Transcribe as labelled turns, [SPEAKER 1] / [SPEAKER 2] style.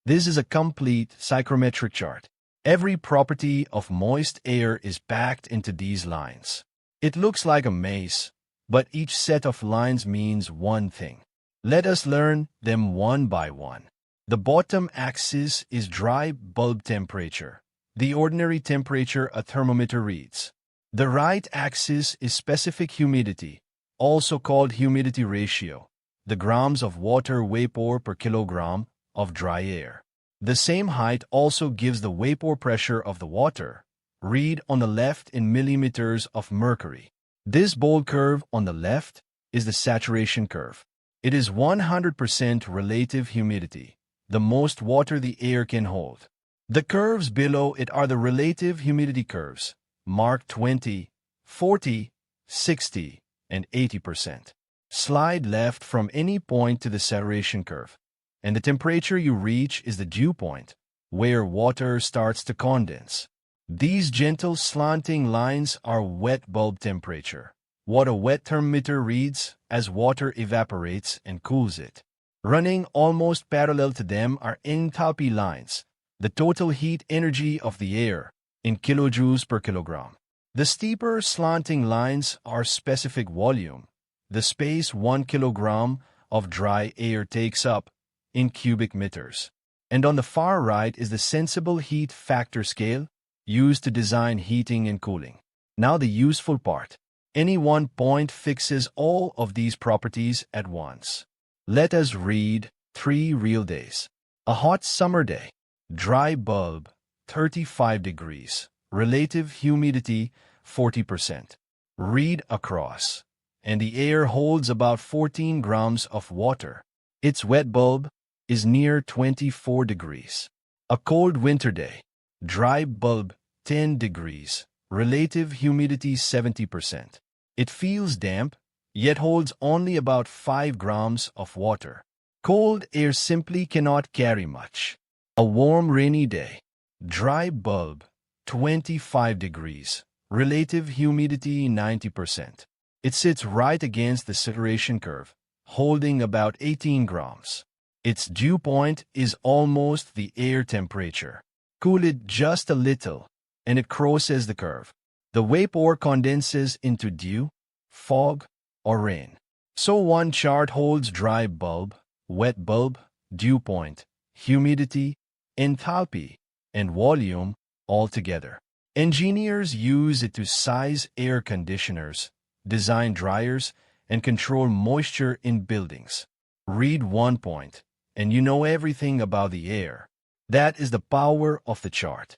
[SPEAKER 1] This is a complete psychrometric chart. Every property of moist air is packed into these lines. It looks like a maze, but each set of lines means one thing. Let us learn them one by one. The bottom axis is dry bulb temperature, the ordinary temperature a thermometer reads. The right axis is specific humidity, also called humidity ratio, the grams of water vapor per kilogram of dry air. The same height also gives the vapor pressure of the water, read on the left in millimeters of mercury. This bold curve on the left is the saturation curve. It is 100% relative humidity, the most water the air can hold. The curves below it are the relative humidity curves, marked 20, 40, 60, and 80%. Slide left from any point to the saturation curve, and the temperature you reach is the dew point, where water starts to condense. These gentle slanting lines are wet bulb temperature, what a wet thermometer reads as water evaporates and cools it. Running almost parallel to them are enthalpy lines, the total heat energy of the air, in kilojoules per kilogram. The steeper slanting lines are specific volume, the space 1 kilogram of dry air takes up, in cubic meters. And on the far right is the sensible heat factor scale, used to design heating and cooling. Now the useful part. Any one point fixes all of these properties at once. Let us read 3 real days. A hot summer day. Dry bulb, 35 degrees. Relative humidity, 40%. Read across. And the air holds about 14 grams of water. Its wet bulb is near 24 degrees. A cold winter day. Dry bulb, 10 degrees. Relative humidity, 70%. It feels damp, yet holds only about 5 grams of water. Cold air simply cannot carry much. A warm rainy day. Dry bulb, 25 degrees. Relative humidity, 90%. It sits right against the saturation curve, holding about 18 grams. Its dew point is almost the air temperature. Cool it just a little, and it crosses the curve. The vapor condenses into dew, fog, or rain. So one chart holds dry bulb, wet bulb, dew point, humidity, enthalpy, and volume all together. Engineers use it to size air conditioners, design dryers, and control moisture in buildings. Read one point, and you know everything about the air. That is the power of the chart.